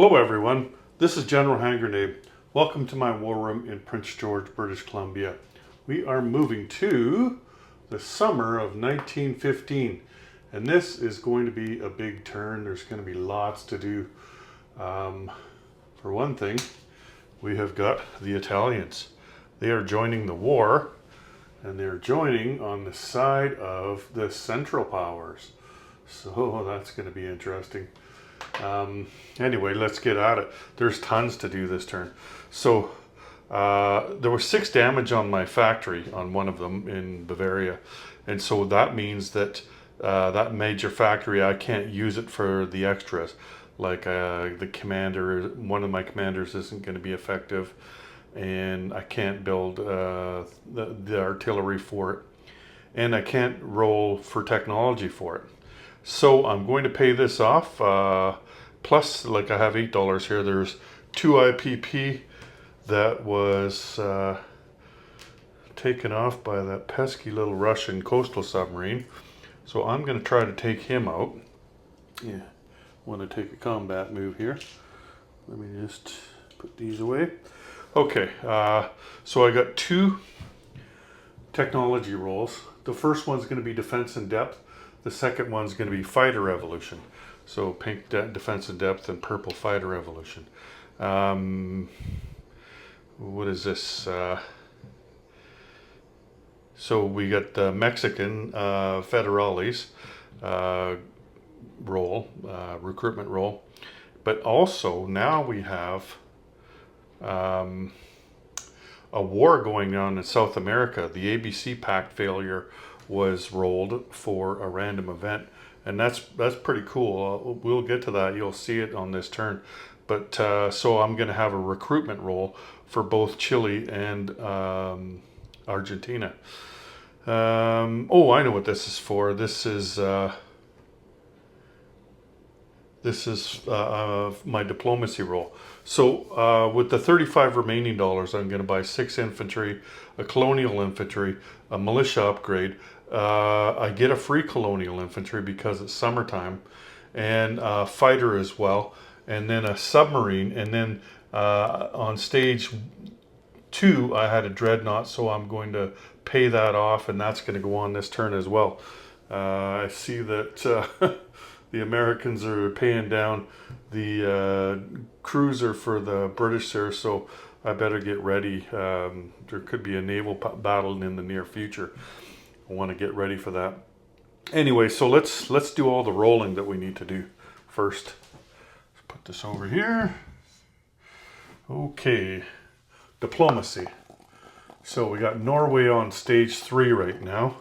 Hello everyone, this is General Hand Grenade. Welcome to my war room in Prince George, British Columbia. We are moving to the summer of 1915, and this is going to be a big turn. There's going to be lots to do. For one thing, we have got the Italians. They are joining the war, and they're joining on the side of the Central Powers. So that's going to be interesting. Anyway, let's get at it. There's tons to do this turn. So there was 6 damage on my factory on one of them in Bavaria, and so that means that that major factory, I can't use it for the extras. Like the commander, one of my commanders isn't going to be effective, and I can't build the artillery for it, and I can't roll for technology for it. So I'm going to pay this off. Plus, like I have $8 here. There's 2 IPP that was taken off by that pesky little Russian coastal submarine. So I'm going to try to take him out. Yeah, want to take a combat move here. Let me just put these away. Okay, so I got 2 technology rolls. The first one's going to be defense in depth. The second one's going to be fighter evolution. So pink defense in depth and purple fighter evolution. What is this? So we got the Mexican federales role, recruitment role. But also now we have a war going on in South America. The ABC Pact failure was rolled for a random event, and that's pretty cool. We'll get to that. You'll see it on this turn. But so I'm going to have a recruitment roll for both Chile and Argentina. Oh, I know what this is for. This is my diplomacy roll. So with the 35 remaining dollars, I'm going to buy 6 infantry, a colonial infantry, a militia upgrade. I get a free colonial infantry because it's summertime, and a fighter as well, and then a submarine, and then on stage 2 I had a dreadnought, so I'm going to pay that off, and that's going to go on this turn as well. I see that the Americans are paying down the cruiser for the British there, so I better get ready. There could be a naval battle in the near future. I want to get ready for that. Anyway, so let's do all the rolling that we need to do first. Let's put this over here. Okay, diplomacy. So we got Norway on stage 3 right now.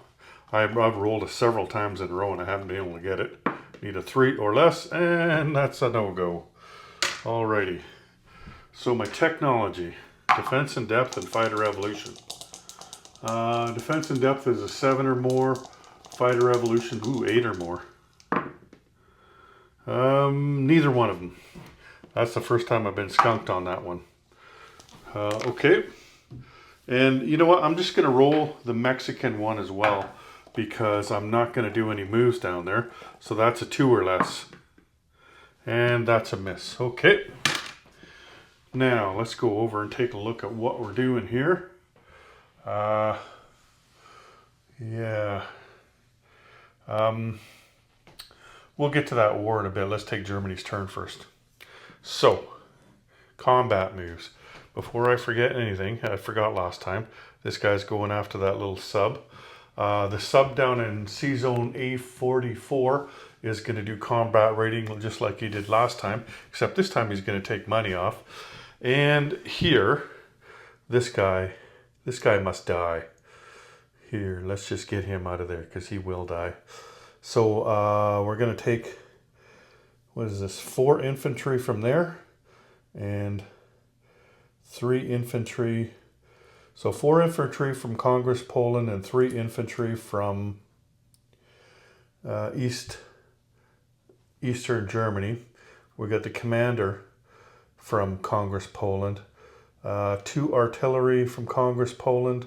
I've rolled it several times in a row and I haven't been able to get it. Need a 3 or less, and that's a no-go. Alrighty. So my technology, defense in depth and fighter evolution. Defense in depth is a 7 or more. Fighter evolution, 8 or more. Neither one of them. That's the first time I've been skunked on that one. Okay. And you know what? I'm just going to roll the Mexican one as well, because I'm not going to do any moves down there. So that's a 2 or less. And that's a miss. Okay. Now let's go over and take a look at what we're doing here. Yeah. We'll get to that war in a bit. Let's take Germany's turn first. So, combat moves. Before I forget anything, I forgot last time, this guy's going after that little sub. The sub down in C-Zone A44 is going to do combat rating just like he did last time, except this time he's going to take money off. And here, this guy must die. Here, let's just get him out of there because he will die. So we're going to take, what is this, 4 infantry from there and 3 infantry. So 4 infantry from Congress, Poland, and 3 infantry from Eastern Germany. We got the commander from Congress, Poland. 2 artillery from Congress, Poland.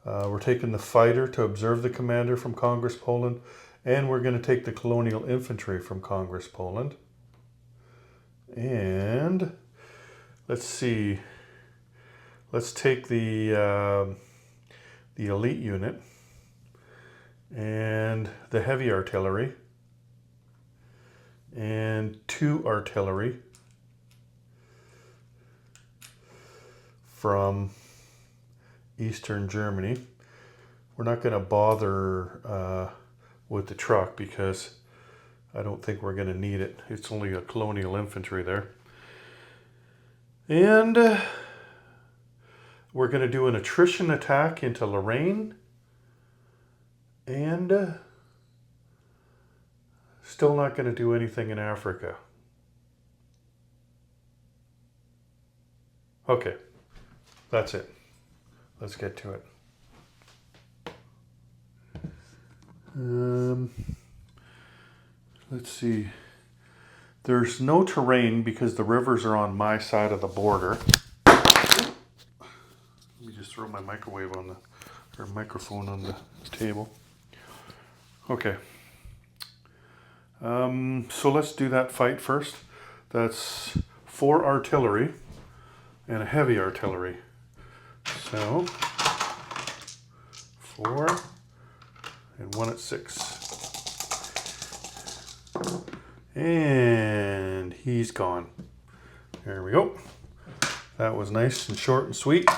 We're taking the fighter to observe the commander from Congress, Poland. And we're going to take the colonial infantry from Congress, Poland. And let's see. Let's take the elite unit and the heavy artillery and 2 artillery from Eastern Germany. We're not going to bother with the truck because I don't think we're going to need it. It's only a colonial infantry there. And we're going to do an attrition attack into Lorraine. And still not going to do anything in Africa. Okay, that's it. Let's get to it. Let's see. There's no terrain because the rivers are on my side of the border. Let me just throw my microwave on or microphone on the table. Okay. So let's do that fight first. That's 4 artillery and a heavy artillery. So 4 and 1 at 6. And he's gone. There we go. That was nice and short and sweet.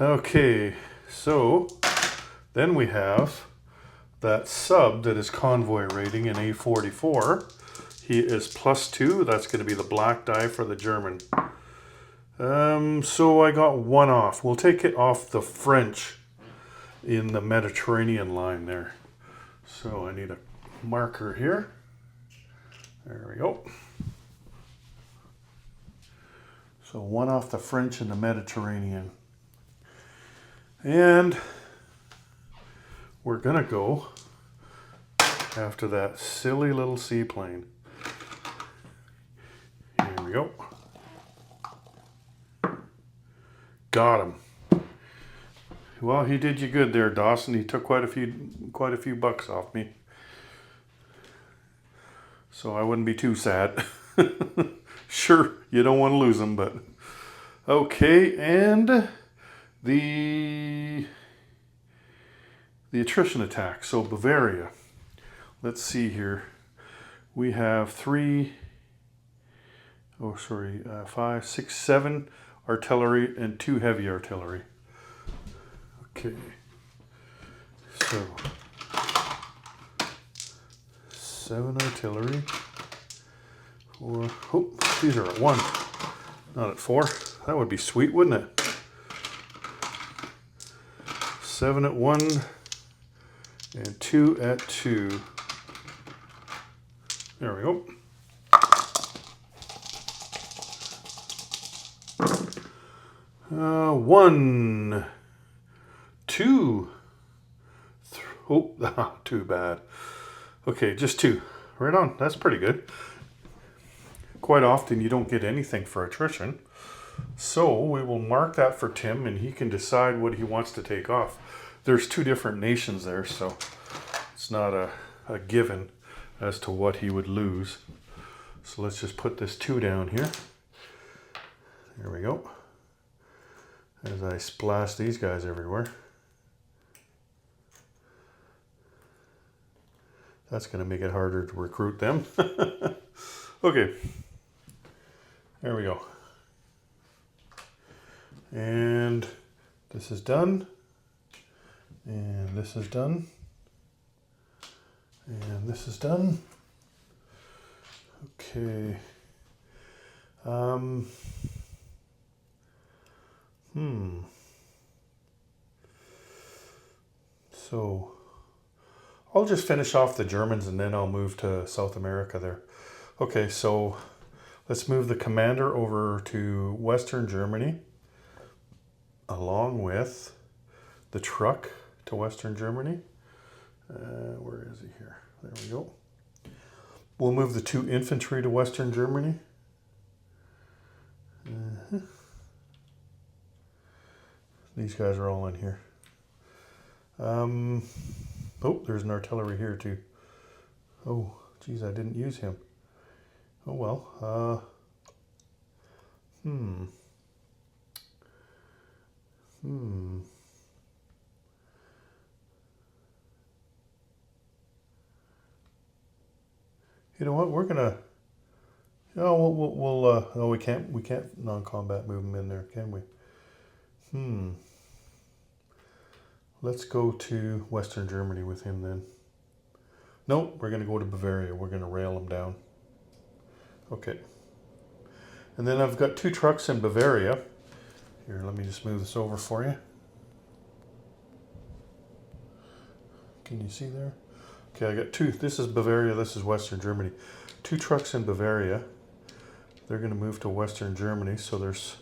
Okay, so then we have that sub that is convoy rating in A44. He is +2. That's going to be the black die for the German. So I got 1 off. We'll take it off the French in the Mediterranean line there. So I need a marker here. There we go. So 1 off the French in the Mediterranean. And we're going to go after that silly little seaplane. Here we go. Got him. Well, he did you good there, Dawson. He took quite a few bucks off me. So I wouldn't be too sad. Sure, you don't want to lose him, but okay. And the attrition attack. So Bavaria. Let's see here. We have 5, 6, 7 artillery and 2 heavy artillery. Okay. So 7 artillery. 4. Oh, these are at 1, not at 4. That would be sweet, wouldn't it? 7 at 1 and 2 at 2. There we go. One, 2. Oh, too bad. Okay, just 2. Right on. That's pretty good. Quite often you don't get anything for attrition. So we will mark that for Tim and he can decide what he wants to take off. There's 2 different nations there, so it's not a given as to what he would lose. So let's just put this 2 down here. There we go. As I splash these guys everywhere. That's going to make it harder to recruit them. Okay. There we go. And this is done. And this is done. And this is done. Okay. So I'll just finish off the Germans and then I'll move to South America there. Okay, so let's move the commander over to Western Germany along with the truck to Western Germany. Where is he here? There we go. We'll move the 2 infantry to Western Germany. These guys are all in here. Oh, there's an artillery here too. Oh, geez, I didn't use him. Oh well. Hmm. You know what? We're gonna. Oh, oh, we can't. We can't non-combat move him in there, can we? Let's go to Western Germany with him then. Nope, we're gonna go to Bavaria. We're gonna rail him down. Okay. And then I've got 2 trucks in Bavaria. Here, let me just move this over for you. Can you see there? Okay, I got 2. This is Bavaria, this is Western Germany. 2 trucks in Bavaria. They're going to move to Western Germany, so there's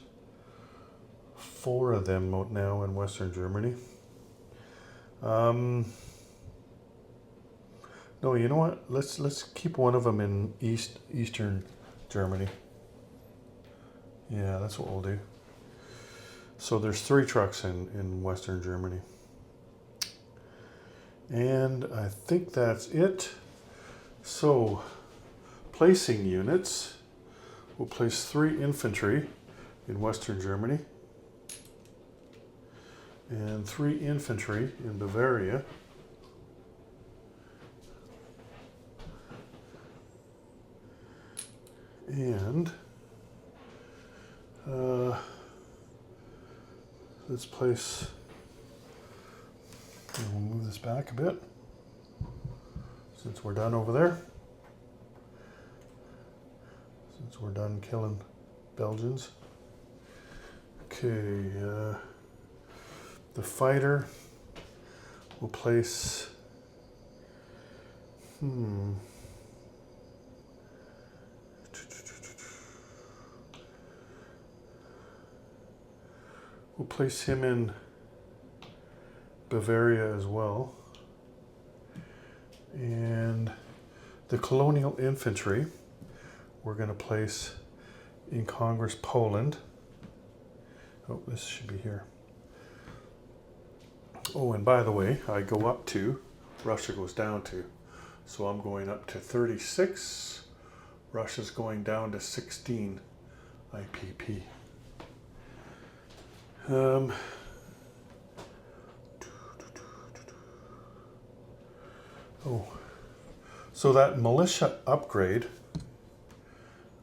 4 of them now in Western Germany. No, you know what? Let's keep one of them in Eastern Germany. Yeah, that's what we'll do. So there's 3 trucks in Western Germany. And I think that's it. So, placing units. We'll place 3 infantry in Western Germany. And 3 infantry in Bavaria. And let's place, we'll move this back a bit since we're done over there. Since we're done killing Belgians. Okay, the fighter will place, we'll place him in Bavaria as well. And the colonial infantry we're going to place in Congress, Poland. Oh, this should be here. Oh, and by the way, I go up to, Russia goes down to. So I'm going up to 36. Russia's going down to 16 IPP. Oh, so that militia upgrade,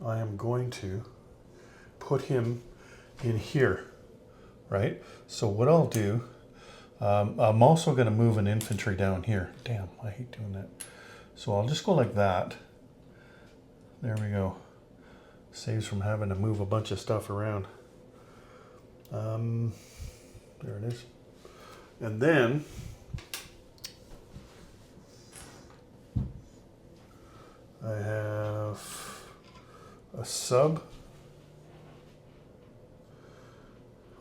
I am going to put him in here, right? So what I'll do, I'm also going to move an infantry down here. Damn, I hate doing that. So I'll just go like that. There we go. Saves from having to move a bunch of stuff around. There it is. And then I have a sub.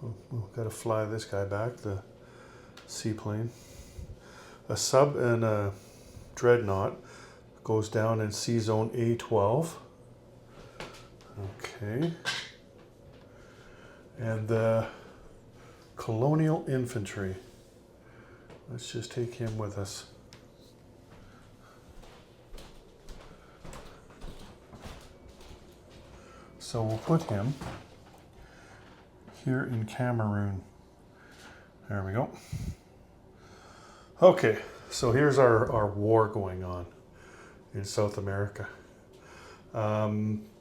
We've got to fly this guy back, the seaplane. A sub and a dreadnought goes down in C zone A12. Okay. And the colonial infantry. Let's just take him with us. So we'll put him here in Cameroon. There we go. Okay, so here's our war going on in South America.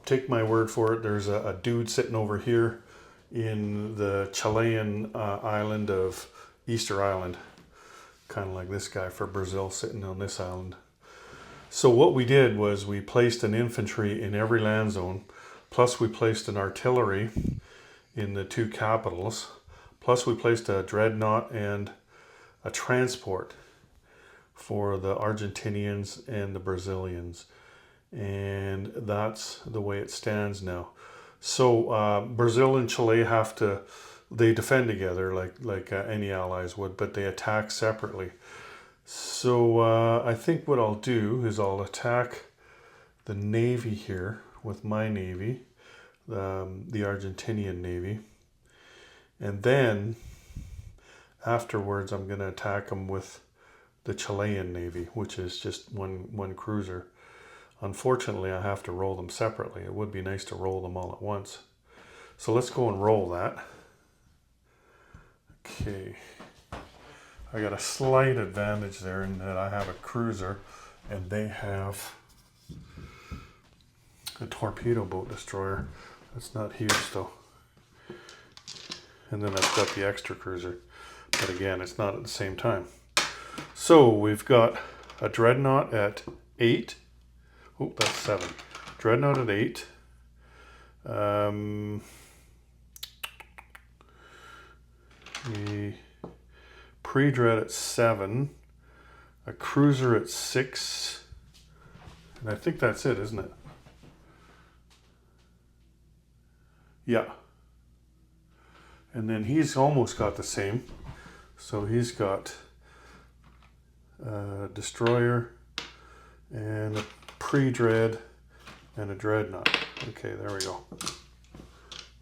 Take my word for it, there's a dude sitting over here in the Chilean island of Easter Island. Kind of like this guy for Brazil sitting on this island. So what we did was we placed an infantry in every land zone, plus we placed an artillery in the 2 capitals, plus we placed a dreadnought and a transport for the Argentinians and the Brazilians. And that's the way it stands now. So Brazil and Chile they defend together like any allies would, but they attack separately. So I think what I'll do is I'll attack the Navy here with my Navy, the Argentinian Navy. And then afterwards I'm going to attack them with the Chilean Navy, which is just one cruiser. Unfortunately, I have to roll them separately. It would be nice to roll them all at once. So let's go and roll that. Okay. I got a slight advantage there in that I have a cruiser and they have a torpedo boat destroyer. That's not huge though. And then I've got the extra cruiser. But again, it's not at the same time. So we've got a dreadnought at 8. Oh, that's 7. Dreadnought at 8. A pre-dread at 7. A cruiser at 6. And I think that's it, isn't it? Yeah. And then he's almost got the same. So he's got a destroyer and a pre-dread and a dreadnought. Okay, there we go.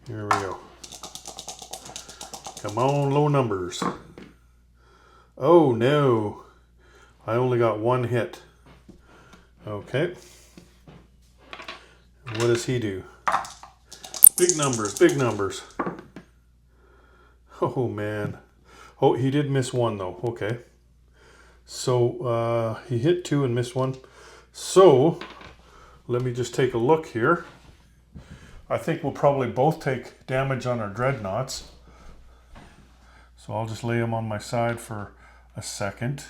Here we go. Come on, low numbers. Oh no, I only got 1 hit. Okay. What does he do? Big numbers, big numbers. Oh man. Oh, he did miss 1 though. Okay. So he hit 2 and missed 1. So let me just take a look here. I think we'll probably both take damage on our dreadnoughts. So I'll just lay them on my side for a second.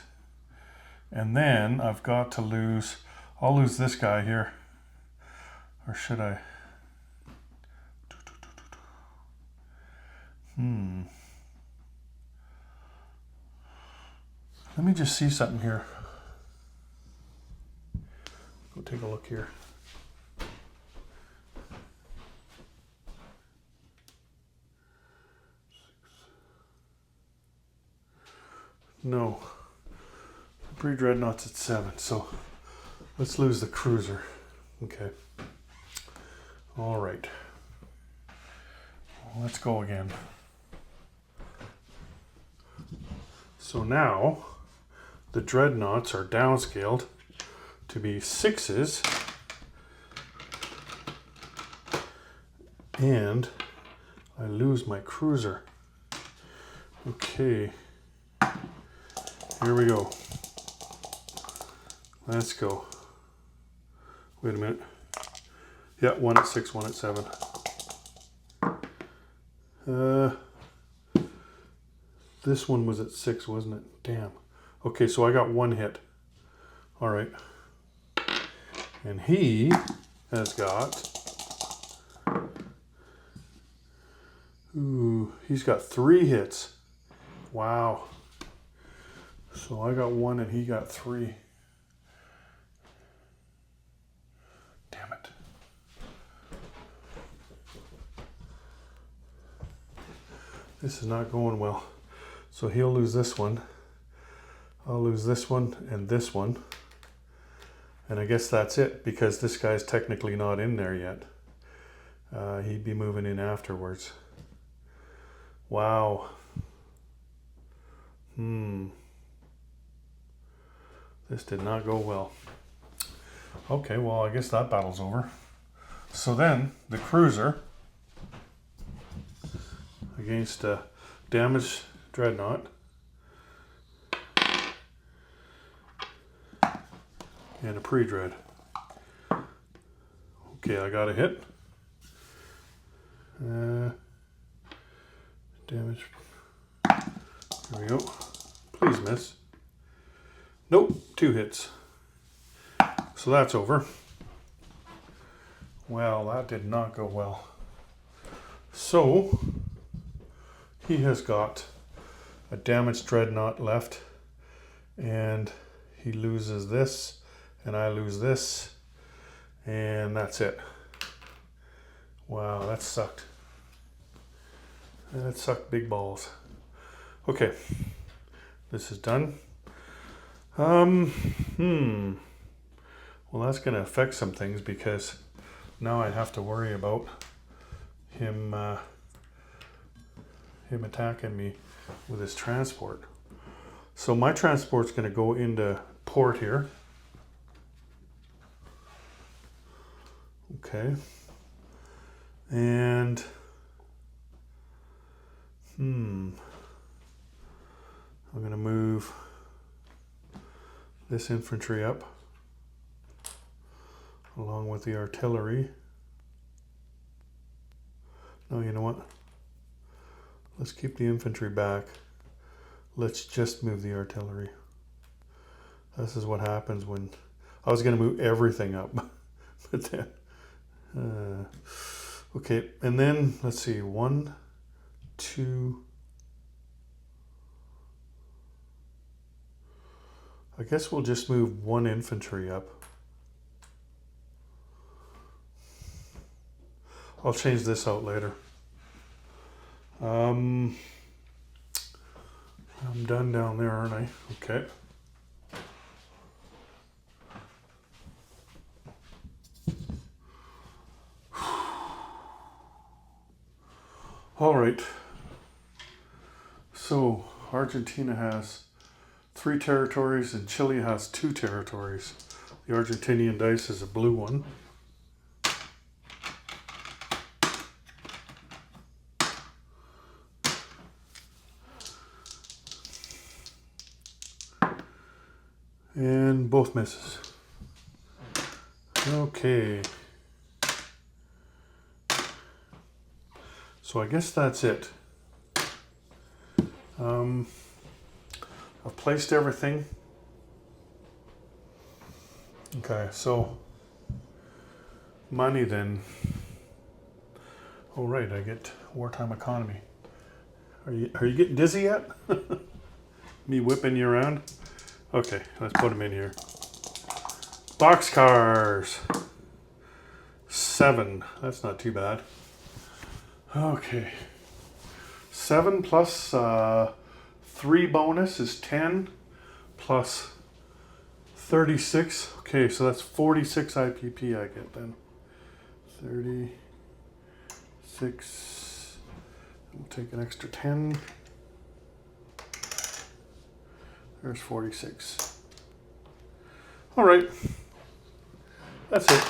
And then I've got to lose, I'll lose this guy here. Or should I? Let me just see something here. Go take a look here. No. The pre-dreadnought's at 7, so let's lose the cruiser. Okay. All right. Let's go again. So now the dreadnoughts are downscaled to be 6s, and I lose my cruiser. Okay, here we go. Let's go. Wait a minute. Yeah, 1 at 6, 1 at 7. This one was at 6, wasn't it? Damn. Okay, so I got 1 hit. All right. And he has got... Ooh, he's got 3 hits. Wow. So I got 1 and he got 3. Damn it. This is not going well. So he'll lose this one. I'll lose this one and this one. And I guess that's it, because this guy's technically not in there yet. He'd be moving in afterwards. Wow. This did not go well. Okay, well, I guess that battle's over. So then, the cruiser against a damaged dreadnought. And a pre-dread. Okay, I got a hit. Damage. There we go. Please miss. Nope, 2 hits. So that's over. Well, that did not go well. So, he has got a damaged dreadnought left, and he loses this, and I lose this, and that's it. Wow, that sucked. That sucked big balls. Okay, this is done. Well, that's going to affect some things, because now I have to worry about him attacking me with his transport. So my transport's going to go into port here. Okay. And I'm going to move this infantry up along with the artillery. No, you know what? Let's keep the infantry back. Let's just move the artillery. This is what happens when I was going to move everything up. But then, okay, and then let's see, 1, 2. I guess we'll just move 1 infantry up. I'll change this out later. I'm done down there, aren't I? Okay. All right. So Argentina has 3 territories and Chile has 2 territories. The Argentinian dice is a blue one. And both misses. Okay. So I guess that's it. I've placed everything. Okay, so money then. Oh right, I get wartime economy. Are you getting dizzy yet? Me whipping you around? Okay, let's put them in here. Boxcars. 7. That's not too bad. Okay. 7 plus 3 bonus is 10 plus 36. Okay, so that's 46 IPP I get then. 36. We'll take an extra 10. There's 46. All right. That's it.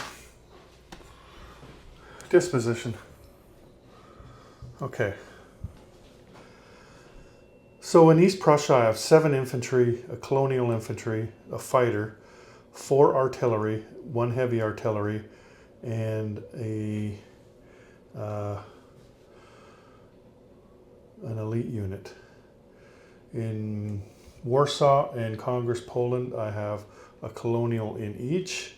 Disposition. Okay. So in East Prussia, I have 7 infantry, a colonial infantry, a fighter, 4 artillery, 1 heavy artillery, and an elite unit. In Warsaw and Congress, Poland, I have a colonial in each.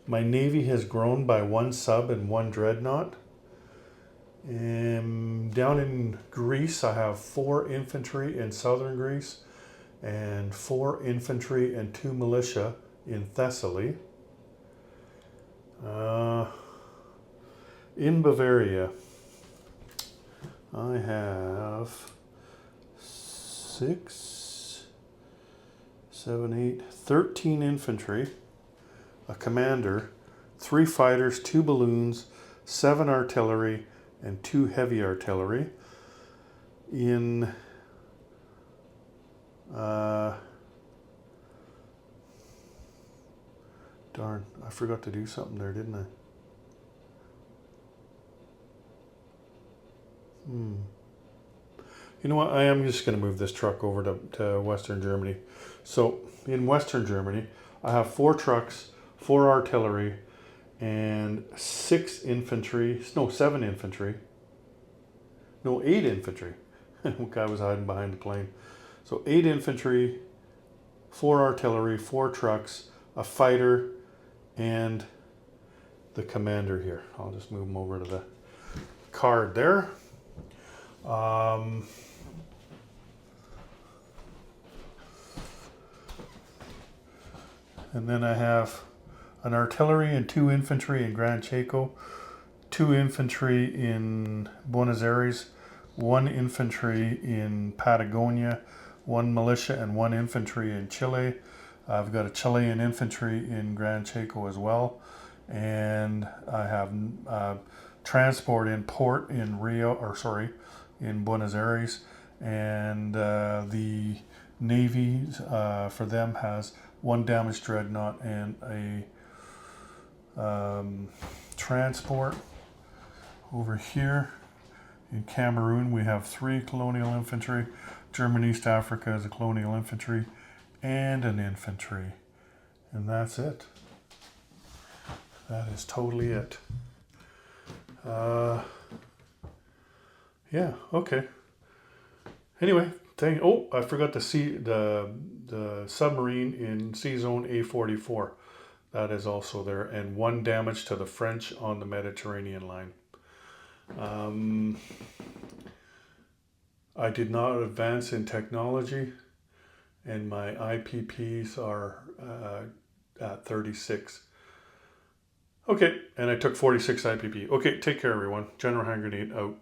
My navy has grown by 1 sub and 1 dreadnought. And down in Greece, I have 4 infantry in southern Greece and 4 infantry and 2 militia in Thessaly. In Bavaria, I have 6, 7, 8, 13 infantry, a commander, 3 fighters, 2 balloons, 7 artillery, and 2 heavy artillery. In darn, I forgot to do something there, didn't I? You know what? I am just going to move this truck over to Western Germany. So in Western Germany, I have 4 trucks, 4 artillery, and 6 infantry. No, 7 infantry. No, 8 infantry. Guy was hiding behind the plane. So 8 infantry, 4 artillery, 4 trucks, a fighter, and the commander here. I'll just move him over to the card there. And then I have an artillery and 2 infantry in Gran Chaco, 2 infantry in Buenos Aires, 1 infantry in Patagonia, 1 militia and 1 infantry in Chile. I've got a Chilean infantry in Gran Chaco as well. And I have transport in port in in Buenos Aires. And the Navy for them has 1 damaged dreadnought and a transport. Over here in Cameroon, we have 3 colonial infantry. German East Africa is a colonial infantry and an infantry. And that's it. That is totally it. Yeah, okay. Anyway, I forgot to see the submarine in Sea Zone A44. That is also there. And 1 damage to the French on the Mediterranean line. I did not advance in technology, and my IPPs are at 36. Okay, and I took 46 IPP. Okay, take care, everyone. General Hand Grenade out.